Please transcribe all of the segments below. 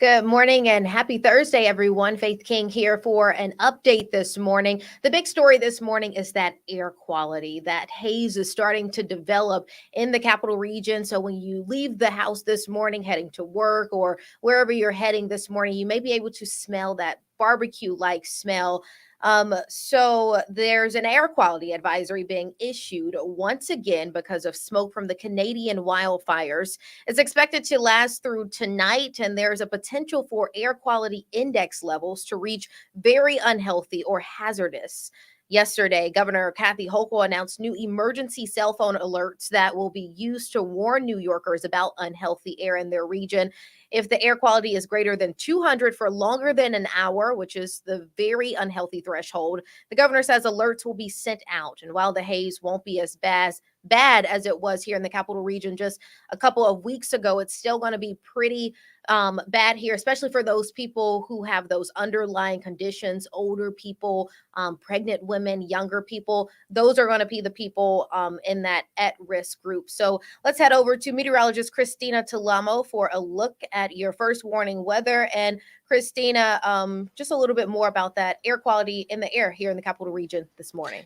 Good morning and happy Thursday, everyone. Faith King here for an update this morning. The big story this morning is that air quality, that haze is starting to develop in the capital region. So when you leave the house this morning, heading to work or wherever you're heading this morning, you may be able to smell that barbecue like smell. So there's an air quality advisory being issued once again because of smoke from the Canadian wildfires. It's expected to last through tonight, and there's a potential for air quality index levels to reach very unhealthy or hazardous. Yesterday, Governor Kathy Hochul announced new emergency cell phone alerts that will be used to warn New Yorkers about unhealthy air in their region. If the air quality is greater than 200 for longer than an hour, which is the very unhealthy threshold, the governor says alerts will be sent out. And while the haze won't be as bad as it was here in the capital region just a couple of weeks ago, it's still going to be pretty bad here, especially for those people who have those underlying conditions, older people, pregnant women, younger people. Those are going to be the people in that at-risk group. So let's head over to meteorologist Christina Talamo for a look at your first warning weather. And Christina, just a little bit more about that air quality in the air here in the capital region this morning.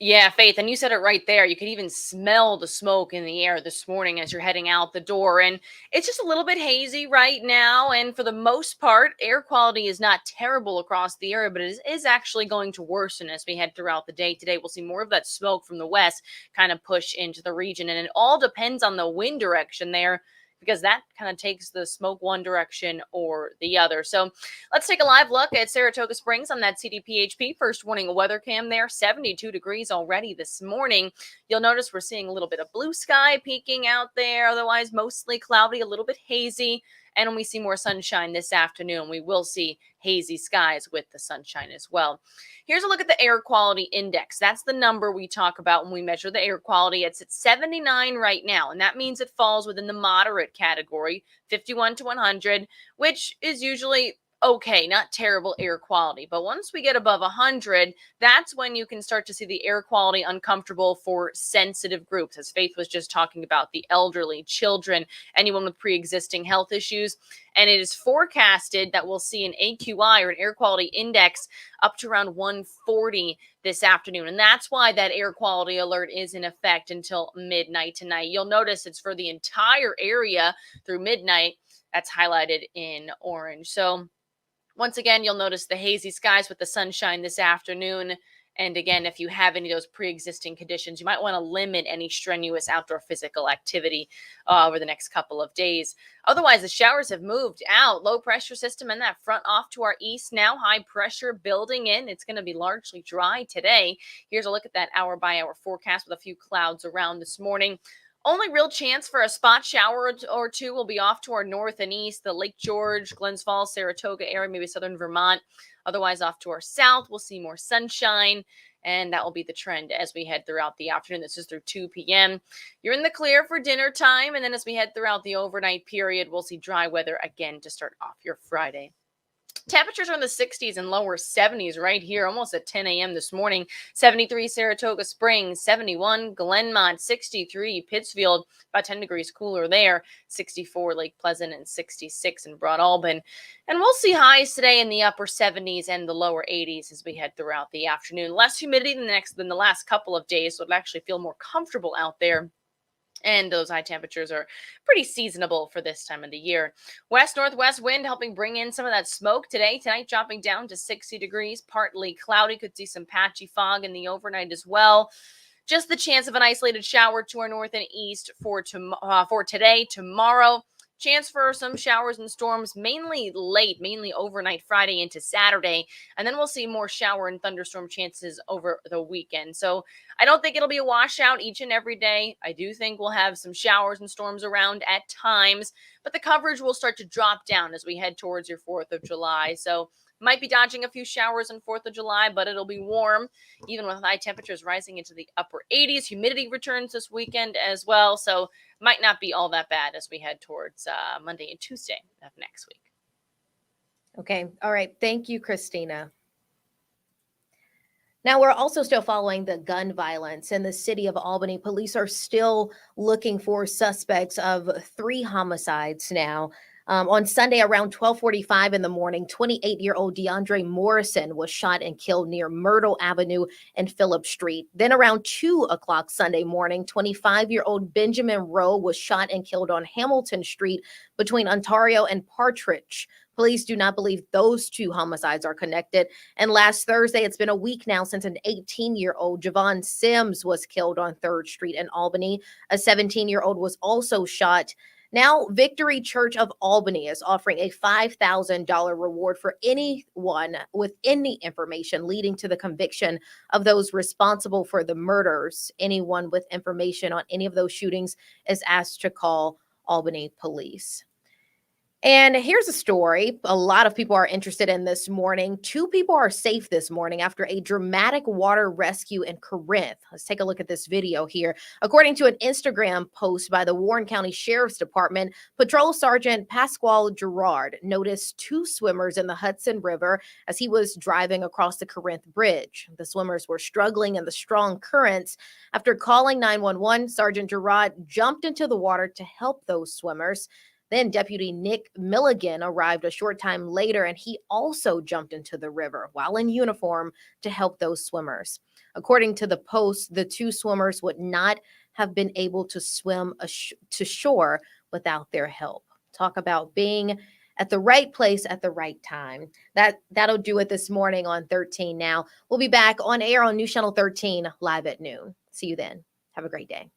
Yeah, Faith, and you said it right there. You could even smell the smoke in the air this morning as you're heading out the door. And it's just a little bit hazy right now. And for the most part, air quality is not terrible across the area, but it is actually going to worsen as we head throughout the day. Today, we'll see more of that smoke from the west kind of push into the region. And it all depends on the wind direction there, because that kind of takes the smoke one direction or the other. So let's take a live look at Saratoga Springs on that CDPHP first warning weather cam there. 72 degrees already this morning. You'll notice we're seeing a little bit of blue sky peeking out there. Otherwise, mostly cloudy, a little bit hazy. And when we see more sunshine this afternoon, we will see hazy skies with the sunshine as well. Here's a look at the air quality index. That's the number we talk about when we measure the air quality. It's at 79 right now, and that means it falls within the moderate category, 51 to 100, which is usually okay, not terrible air quality. But once we get above 100, that's when you can start to see the air quality uncomfortable for sensitive groups, as Faith was just talking about, the elderly, children, anyone with pre-existing health issues. And it is forecasted that we'll see an AQI, or an air quality index, up to around 140 this afternoon. And that's why that air quality alert is in effect until midnight tonight. You'll notice it's for the entire area through midnight. That's highlighted in orange. So once again, you'll notice the hazy skies with the sunshine this afternoon. And again, if you have any of those pre-existing conditions, you might want to limit any strenuous outdoor physical activity over the next couple of days. Otherwise, the showers have moved out. Low pressure system and that front off to our east now. High pressure building in. It's going to be largely dry today. Here's a look at that hour by hour forecast with a few clouds around this morning. Only real chance for a spot shower or two will be off to our north and east, the Lake George, Glens Falls, Saratoga area, maybe southern Vermont. Otherwise, off to our south, we'll see more sunshine, and that will be the trend as we head throughout the afternoon. This is through 2 p.m. You're in the clear for dinner time, and then as we head throughout the overnight period, we'll see dry weather again to start off your Friday. Temperatures are in the 60s and lower 70s right here, almost at 10 a.m. this morning. 73 Saratoga Springs, 71 Glenmont, 63 Pittsfield, about 10 degrees cooler there, 64 Lake Pleasant, and 66 in Broad Albany. And we'll see highs today in the upper 70s and the lower 80s as we head throughout the afternoon. Less humidity than the last couple of days, so it'll actually feel more comfortable out there. And those high temperatures are pretty seasonable for this time of the year. West-northwest wind helping bring in some of that smoke today. Tonight dropping down to 60 degrees, partly cloudy. Could see some patchy fog in the overnight as well. Just the chance of an isolated shower to our north and east for today. Tomorrow, chance for some showers and storms, mainly overnight Friday into Saturday. And then we'll see more shower and thunderstorm chances over the weekend. So I don't think it'll be a washout each and every day. I do think we'll have some showers and storms around at times, but the coverage will start to drop down as we head towards your 4th of July. So might be dodging a few showers on 4th of July, but it'll be warm, even with high temperatures rising into the upper 80s. Humidity returns this weekend as well, so might not be all that bad as we head towards Monday and Tuesday of next week. Okay. All right. Thank you, Christina. Now, we're also still following the gun violence in the city of Albany. Police are still looking for suspects of 3 homicides now. On Sunday around 12:45 in the morning, 28-year-old DeAndre Morrison was shot and killed near Myrtle Avenue and Phillip Street. Then around 2 o'clock Sunday morning, 25-year-old Benjamin Rowe was shot and killed on Hamilton Street between Ontario and Partridge. Police do not believe those two homicides are connected. And last Thursday, it's been a week now since an 18-year-old Javon Sims was killed on 3rd Street in Albany. A 17-year-old was also shot. Now, Victory Church of Albany is offering a $5,000 reward for anyone with any information leading to the conviction of those responsible for the murders. Anyone with information on any of those shootings is asked to call Albany Police. And here's a story a lot of people are interested in this morning. 2 people are safe this morning after a dramatic water rescue in Corinth. Let's take a look at this video here. According to an Instagram post by the Warren County Sheriff's Department, Patrol Sergeant Pasquale Gerard noticed 2 swimmers in the Hudson River as he was driving across the Corinth Bridge. The swimmers were struggling in the strong currents. After calling 911, Sergeant Gerard jumped into the water to help those swimmers. Then Deputy Nick Milligan arrived a short time later, and he also jumped into the river while in uniform to help those swimmers. According to the post, the 2 swimmers would not have been able to swim to shore without their help. Talk about being at the right place at the right time. That'll do it this morning on 13 Now. We'll be back on air on News Channel 13 live at noon. See you then. Have a great day.